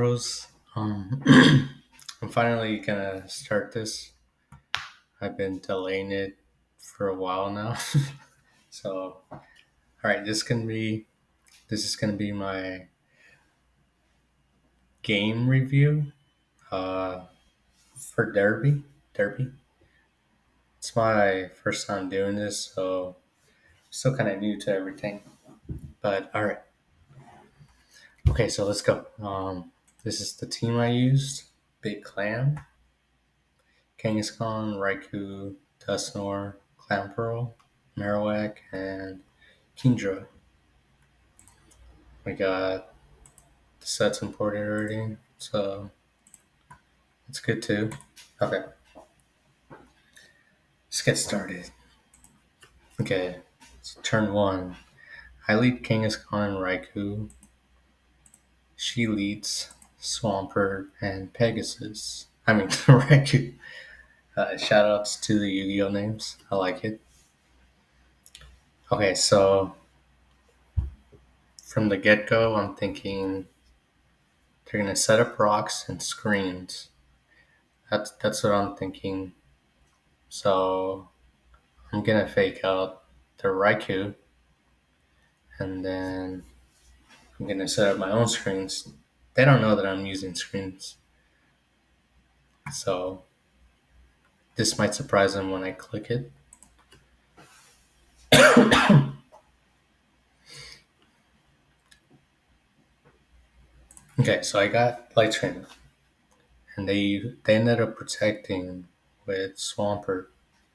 Rose. I'm finally gonna start this. I've been delaying it for a while now. So, all right, this is gonna be my game review uh, for Derby. Derby. It's my first time doing this, so still kind of new to everything. But all right, okay, so let's go. This is the team I used: Big Clam, Kangaskhan, Raikou, Dusknoir, Clamperl, Marowak, and Kingdra. We got the sets imported already, so it's good too. Okay, let's get started. Okay, so turn one. I lead Kangaskhan and Raikou. She leads Swampert and Pegasus. I mean, Raikou. Shout outs to the Yu Gi Oh names. I like it. Okay, so from the get go, I'm thinking they're gonna set up rocks and screens. That's what I'm thinking. So I'm gonna fake out the Raikou, and then I'm gonna set up my own screens. They don't know that I'm using screens, so this might surprise them when I click it. Okay, so I got Light Trainer, and they ended up protecting with Swampert,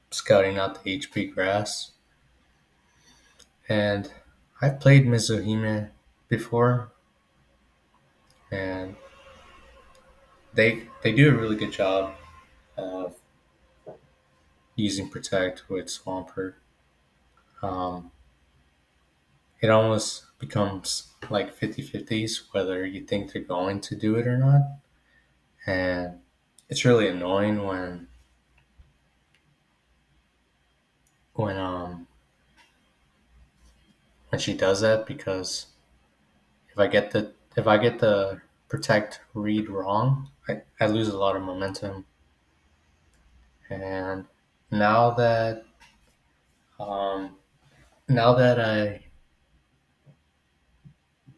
scouting out the HP grass. And I've played Mizuhime before, and they do a really good job of using Protect with Swampert. Um, it almost becomes like 50-50s whether you think they're going to do it or not. And it's really annoying when when she does that because if I get the protect read wrong, I lose a lot of momentum. And now that um, now that I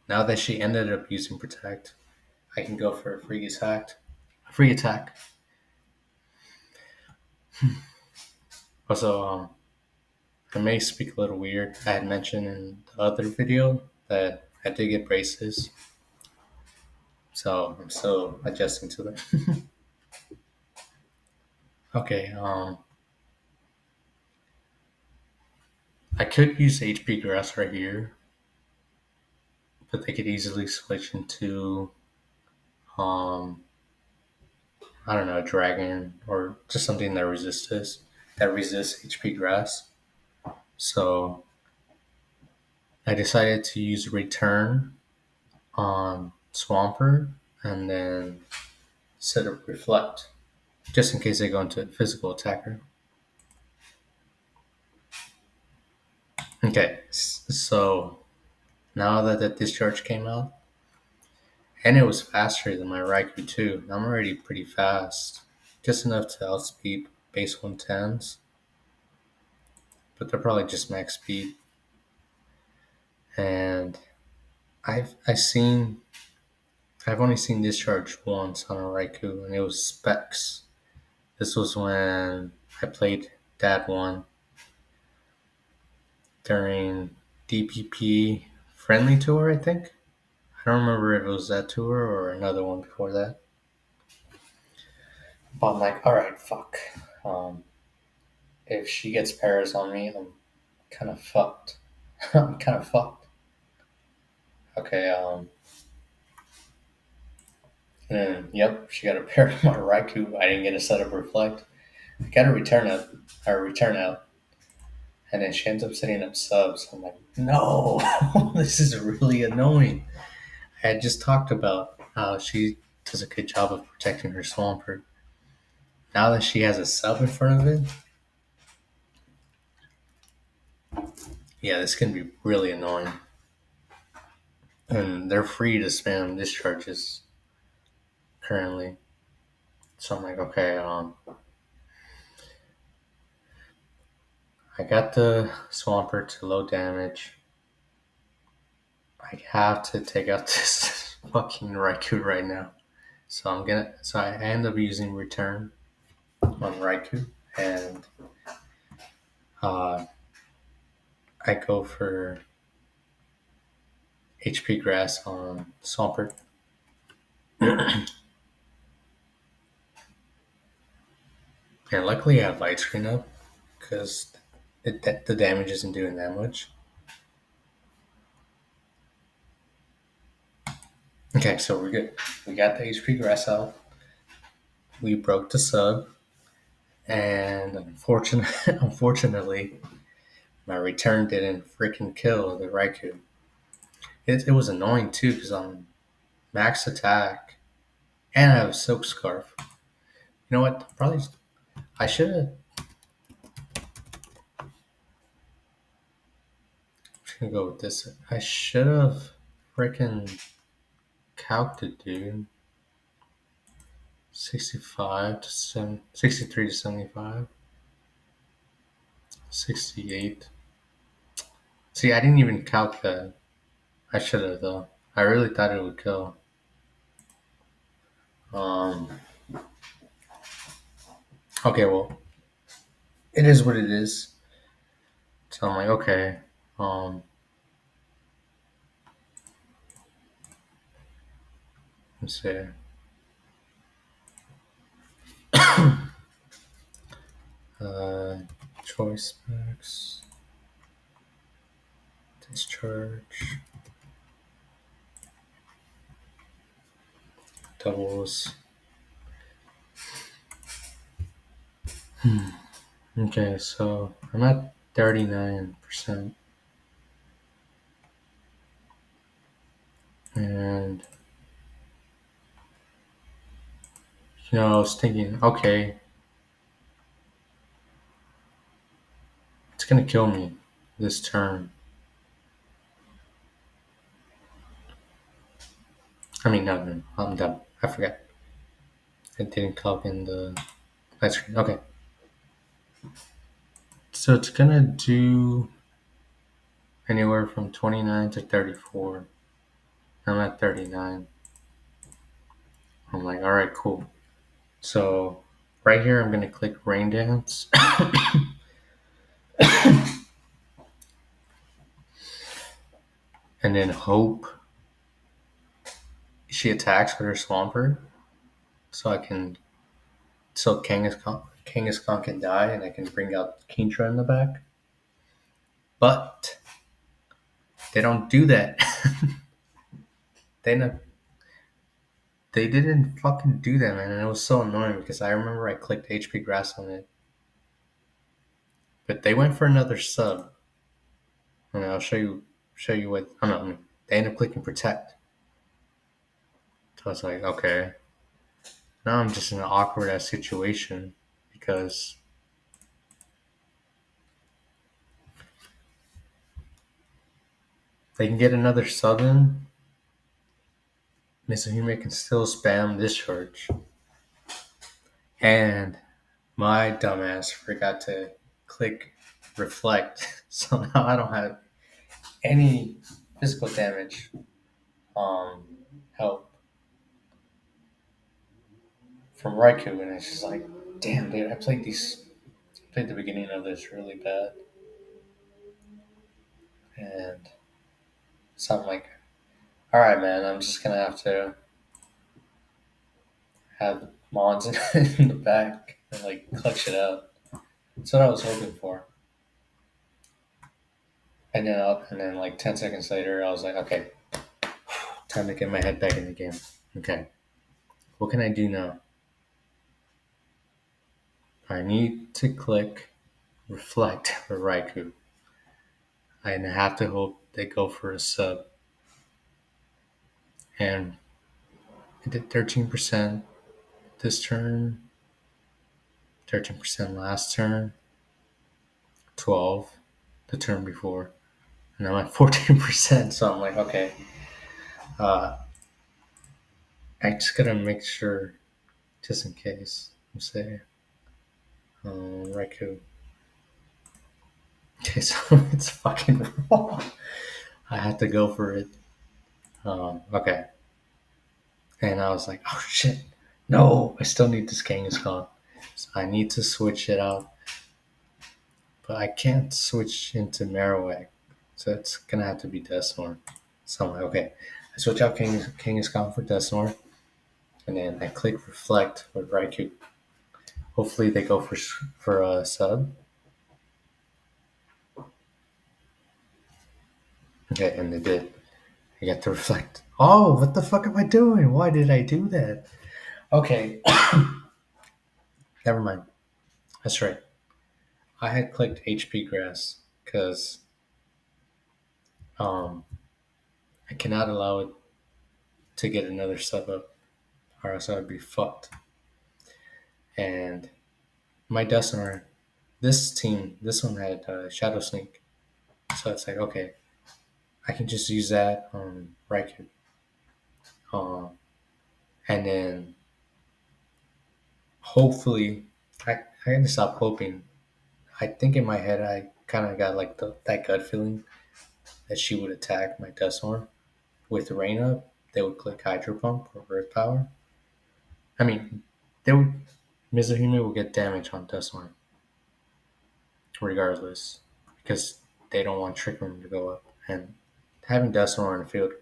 now that she ended up using protect, I can go for a free attack. Free attack. Also, I may speak a little weird. I had mentioned in the other video that I did get braces, so I'm still adjusting to them. Okay, I could use HP grass right here, but they could easily switch into um I don't know, dragon or just something that resists HP grass. So I decided to use return on Swampert and then set up reflect just in case they go into a physical attacker. Okay, so now that the discharge came out, and it was faster than my Raikou too, I'm already pretty fast. Just enough to outspeed base 110s, but they're probably just max speed. And I've seen I've only seen discharge once on a Raikou, and it was specs. This was when I played Dad 1 during DPP friendly tour, I think. I don't remember if it was that tour or another one before that. But I'm like, all right, fuck. Um, if she gets Paris on me, I'm kind of fucked. I'm kind of fucked. Okay. And then, yep, she got a pair of my Raikou. I didn't get a set up reflect. I got a return out, and then she ends up setting up subs. I'm like, no, this is really annoying. I had just talked about how she does a good job of protecting her Swampert. Now that she has a sub in front of it, yeah, this can be really annoying. And they're free to spam discharges. currently. So I'm like, okay, I got the Swampert to low damage. I have to take out this fucking Raikou right now. So I end up using Return on Raikou, and uh, I go for HP Grass on Swampert. And luckily I have light screen up because the damage isn't doing that much. Okay, so we're good. We got the HP Grass out. We broke the sub, and unfortunately, my return didn't freaking kill the Raikou. It was annoying too because I'm max attack and I have a Silk Scarf. You know what? Probably I should have. I'm gonna go with this. I should have freaking calced it, dude. 65 to 63 to 75. 68. See, I didn't even calc that. I should have though. I really thought it would kill. Um. Okay, well, it is what it is. So I'm like, okay. Let's see. Uh, choice specs, discharge, doubles. Okay, so I'm at 39%. And, I was thinking, okay, it's gonna kill me this turn. I mean, no, I'm done. I forgot. I didn't clock in the light screen. Okay. So it's gonna do anywhere from 29 to 34. I'm at 39. I'm like, all right, cool. So right here, I'm gonna click Rain Dance. And then hope she attacks with her Swampert, so Kangaskhan can die, and I can bring out Kingdra in the back. But they don't do that. they not, they didn't fucking do that, man, and it was so annoying because I remember I clicked HP Grass on it, but they went for another sub, and I'll show you what. I don't know. They ended up clicking Protect, so I was like, okay, now I'm just in an awkward ass situation because they can get another sub in. Mizuhime can still spam discharge. And my dumbass forgot to click reflect. So now I don't have any physical damage help from Raikou. And it's just like, damn, dude, I played the beginning of this really bad. And so I'm like, all right, man, I'm just going to have to have Mons in the back and like clutch it out. That's what I was hoping for. And then like 10 seconds later, I was like, okay, time to get my head back in the game. Okay, what can I do now? I need to click reflect for Raikou. I have to hope they go for a sub. And I did 13% this turn, 13% last turn, 12 the turn before, and I'm at 14%. So I'm like, okay, uh, I just gotta make sure, just in case. Let's say, Raikou. Okay, so it's fucking wrong. I had to go for it. Okay. And I was like, oh shit, no, I still need this Kangaskhan. So I need to switch it out, but I can't switch into Marowak. So it's gonna have to be Dusknoir. So I'm like, okay, I switch out Kangaskhan for Dusknoir, and then I click Reflect with Raikou. Hopefully they go for a sub. Okay, and they did. I got to reflect. Oh, what the fuck am I doing? Why did I do that? Okay, never mind. That's right. I had clicked HP Grass because um, I cannot allow it to get another sub up, or else I'd be fucked. And my Dusknoir, this one had Shadow Sneak, so it's like okay, I can just use that on Raikou, uh, and then hopefully I had to stop hoping. I think in my head I kind of got like that gut feeling that she would attack my Dusknoir with Rain Up. They would click Hydro Pump or Earth Power. I mean, they would Mizuhime will get damage on Dusknoir regardless because they don't want Trick Room to go up. And having Dusknoir on the field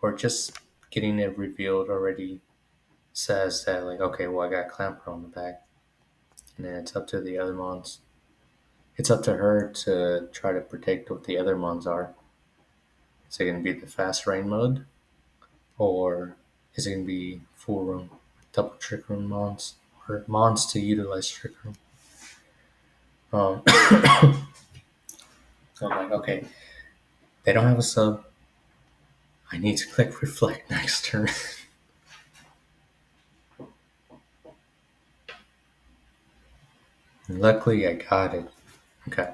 or just getting it revealed already says that like okay, well I got Clamper on the back, and then it's up to the other mons. It's up to her to try to predict what the other mons are. Is it going to be the fast rain mode, or is it going to be full room, double trick room mons, or mons to utilize trick room? Um, so I'm like, okay, they don't have a sub. I need to click reflect next turn. And luckily, I got it. Okay.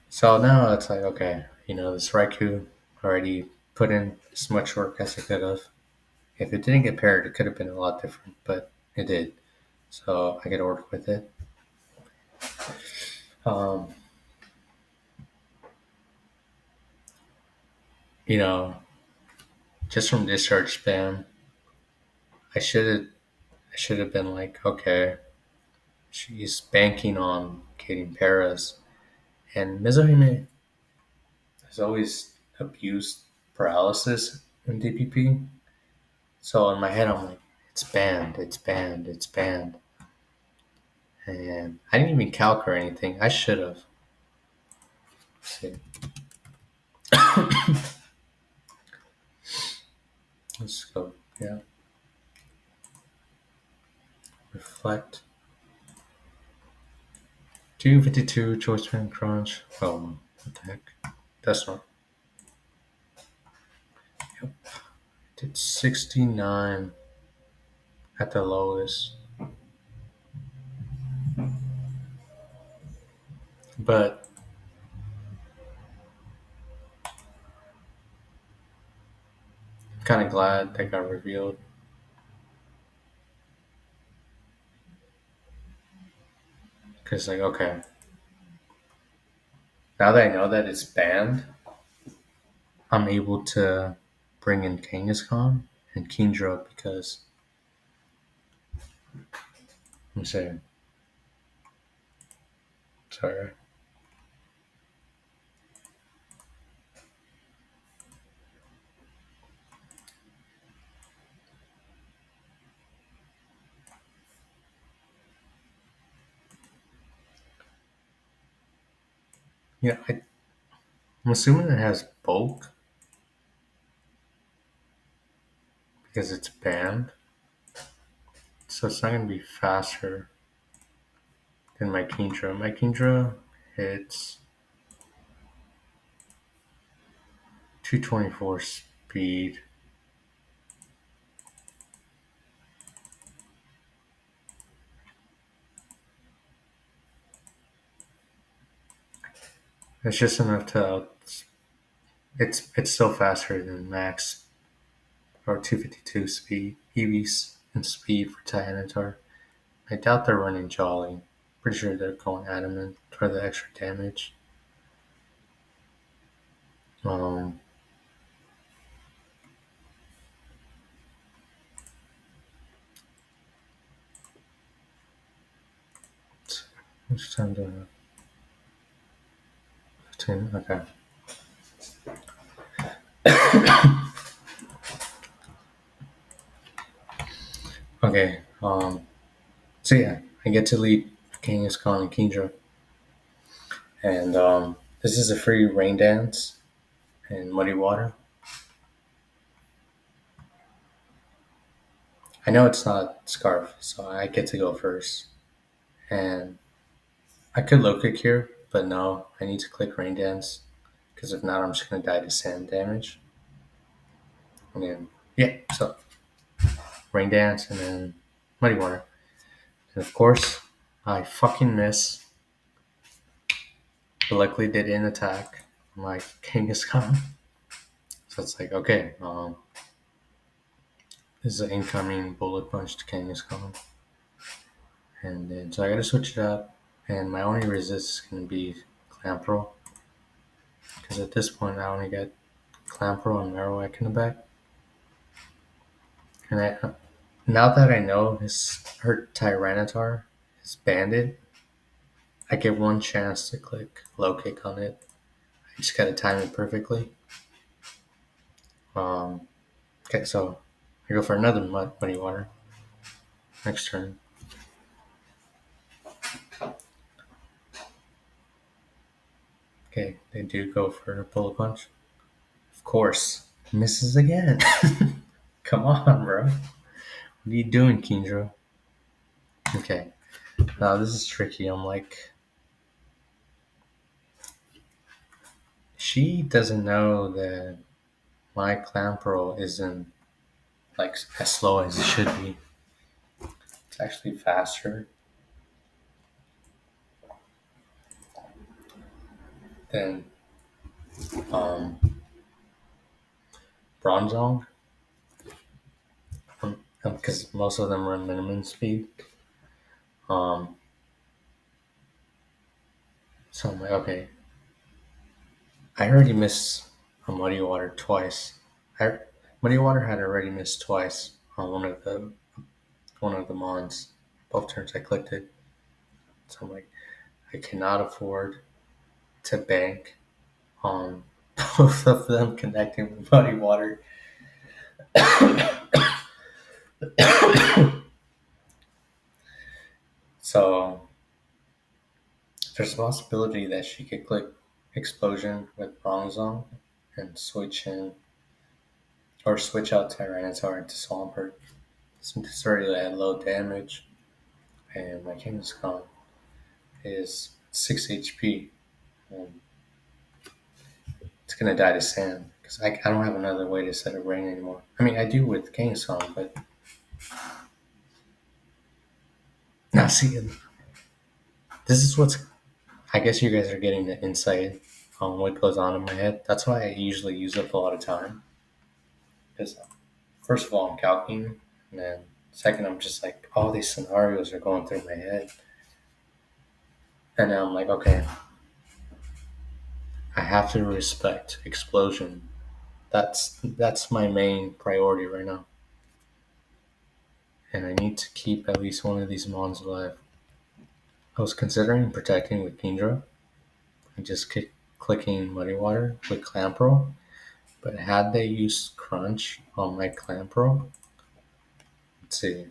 So now it's like, okay, this Raikou already put in as much work as it could have. If it didn't get paired, it could have been a lot different, but it did. So I get to work with it. Um, you know, just from discharge spam, I should have been like, okay, she's banking on getting paras, and Mizuhime has always abused paralysis in DPP. So in my head, I'm like, it's banned, it's banned, it's banned, and I didn't even calc or anything. I should have. See, let's go. Yeah, reflect. 252 choice turn crunch. Oh, what the heck? That's not. Yep. Did 69 at the lowest. But I'm kind of glad that got revealed. Because, like, okay, now that I know that it's banned, I'm able to bring in Kangaskhan and Kingdra because I'm saying, sorry. Yeah, I'm assuming it has bulk because it's banned. So it's not going to be faster than my Kingdra. My Kingdra hits 224 speed. It's just enough to It's still faster than max or 252 speed EVs and speed for Tyranitar. I doubt they're running Jolly. Pretty sure they're going Adamant for the extra damage. Um, which time do I have? 15. Okay. Okay. So yeah, I get to lead Kangaskhan and Kingdra, and this is a free rain dance in Muddy Water. I know it's not Scarf, so I get to go first, and I could low kick here, but no, I need to click rain dance because if not, I'm just gonna die to sand damage. And then yeah, so rain dance and then Muddy Water, and of course I fucking miss. But luckily, they didn't attack my Kangaskhan. So it's like, okay, this is an incoming bullet punch to Kangaskhan. And then, so I gotta switch it up. And my only resist is gonna be Clamperl. Because at this point, I only get Clamperl and Marowak in the back. And now that I know her Tyranitar is banded, I get one chance to click low kick on it. I just gotta time it perfectly. Okay, so I go for another Muddy Water next turn. Okay, they do go for a bullet punch. Of course, misses again. Come on, bro. What are you doing, Kindra? Okay, now this is tricky. I'm like, she doesn't know that my Clamperl isn't like as slow as it should be. It's actually faster than um, Bronzong, because most of them run minimum speed. Um, so I'm like, okay, I already missed a Muddy Water twice. Muddy Water had already missed twice on one of the mons. Both turns I clicked it. So I'm like, I cannot afford to bank on both of them connecting with Muddy Water. So there's a possibility that she could click Explosion with Bronzong and switch out Tyranitar into Swampert. Since it's already at low damage and my Kangaskhan is 6 HP, and it's gonna die to sand because I don't have another way to set a rain anymore. I mean, I do with Kangaskhan, but now see, this is what's. I guess you guys are getting the insight on what goes on in my head. That's why I usually use up a lot of time. Because first of all, I'm calculating, and then second, I'm just like all these scenarios are going through my head, and now I'm like, okay, I have to respect Explosion. That's my main priority right now, and I need to keep at least one of these mons alive. I was considering protecting with Kingdra and just clicking Muddy Water with Clamperl, but had they used Crunch on my Clamperl, let's see,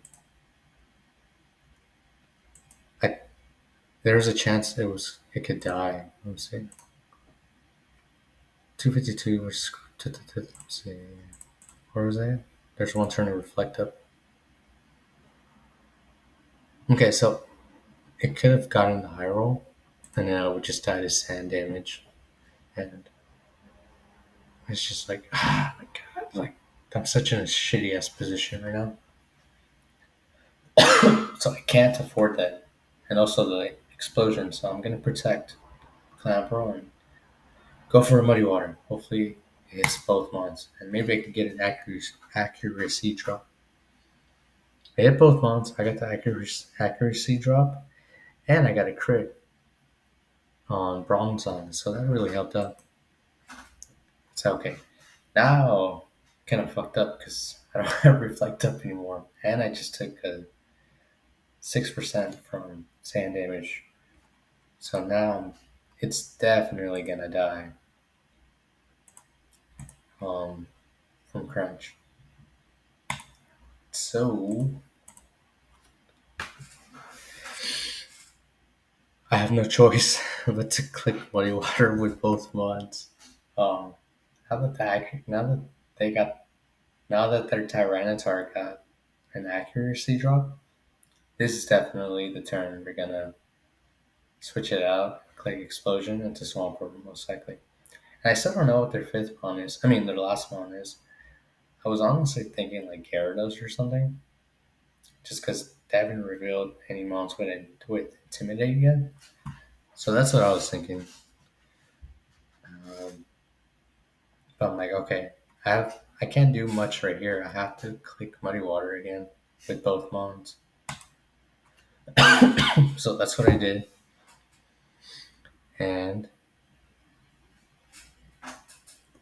I there's a chance it could die. Let's see, 252 was let's see, where was that? There's one turn to reflect up. Okay, so it could have gotten the high roll, and then I would just die to sand damage, and it's just like, ah, my god, like I'm such in a shitty ass position right now. So I can't afford that. And also the explosion, so I'm gonna protect Clamperl and go for a Muddy Water. Hopefully It hits both mons, and maybe I could get an accuracy drop. I hit both mons. I got the accuracy drop, and I got a crit on bronze on, so that really helped out. It's okay. Now, kind of fucked up because I don't have reflect up anymore, and I just took a 6% from sand damage. So now it's definitely gonna die um, from crunch. So I have no choice but to click Muddy Water with both mods. Um, now that they got now that their Tyranitar got an accuracy drop, this is definitely the turn we're gonna switch it out, click Explosion into Swampert most likely. And I still don't know what their fifth mon is. I mean, their last mon is. I was honestly thinking like Gyarados or something, just because they haven't revealed any mons with Intimidate yet. So that's what I was thinking. But I'm like, okay, I can't do much right here. I have to click Muddy Water again with both mons. So that's what I did, and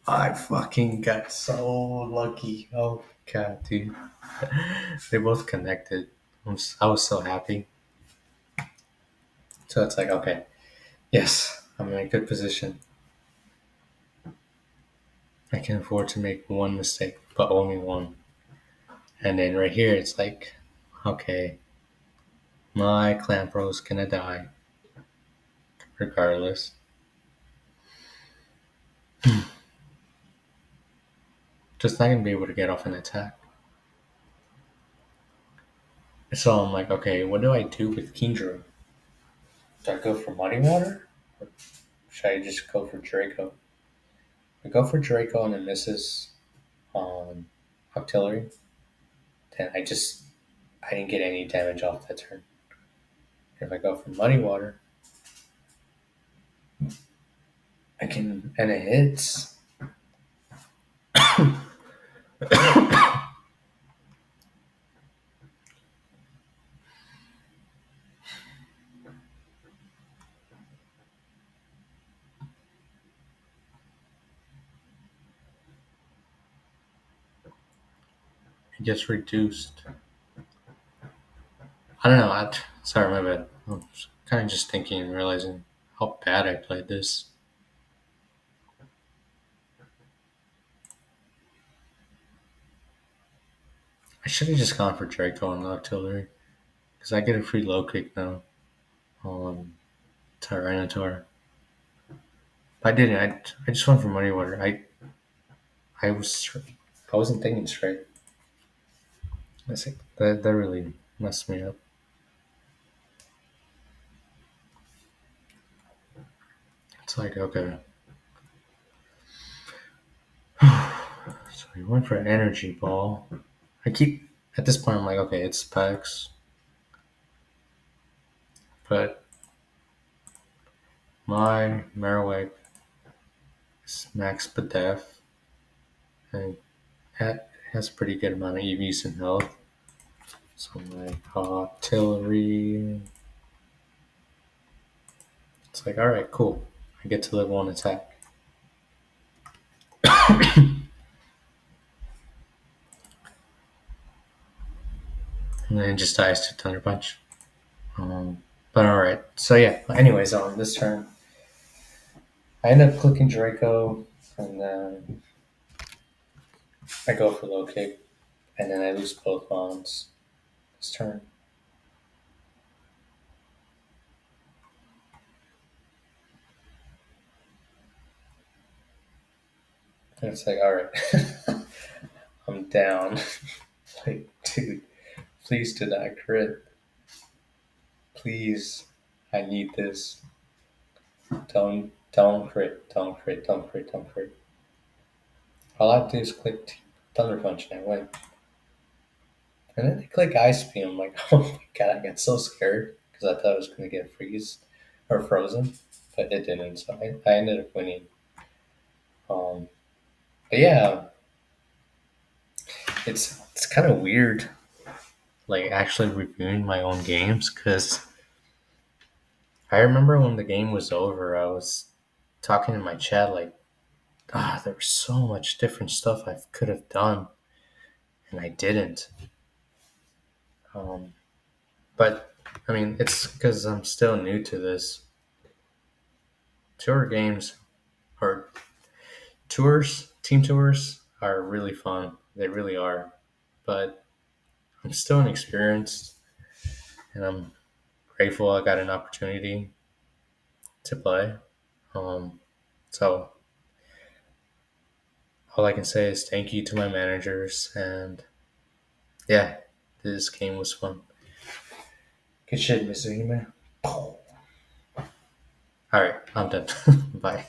I fucking got so lucky. Oh god, dude, they both connected. I was so happy. So it's like, okay, yes, I'm in a good position. I can afford to make one mistake, but only one. And then right here, it's like, okay, my Clampro's gonna die regardless. Just not gonna be able to get off an attack. So I'm like, okay, what do I do with Kingdra? Do I go for Muddy Water? Or should I just go for Draco? If I go for Draco and it misses on Octillery, then I didn't get any damage off that turn. If I go for Muddy Water, and it hits. It gets reduced. I don't know. Sorry, my bad. I'm kind of just thinking and realizing how bad I played this. I should have just gone for Draco on the Octillery because I get a free low kick now on Tyranitar. But I didn't. I just went for Muddy Water. I was I wasn't thinking straight. I think that really messed me up. It's like, okay. So he went for an energy ball. I keep at this point I'm like, okay, it's Specs, but my Marowak is max Bedef and has a pretty good amount of EVs and health. So my artillery, it's like, all right, cool. I get to live one attack. And then it just dies to Thunder Punch. But all right. So yeah. Anyways, on this turn, I end up clicking Draco, and then I go for low kick, and then I lose both bonds this turn. And it's like, all right, I'm down. Like, dude, please do not crit. Please, I need this. Don't crit, don't crit, don't crit, don't crit. All I have to do is click Thunder Punch and I win. And then I click Ice Beam. I'm like, oh my god, I got so scared because I thought I was going to get freeze or frozen, but it didn't. So I ended up winning. Um, But yeah, it's kind of weird, like actually reviewing my own games because I remember when the game was over, I was talking in my chat like, there was so much different stuff I could have done, and I didn't. Um, but I mean, it's because I'm still new to this. Tour games or team tours are really fun. They really are. But I'm still inexperienced, and I'm grateful I got an opportunity to play. Um, so all I can say is thank you to my managers, and yeah, this game was fun. Good shit, Mizuhime. All right, I'm done. Bye.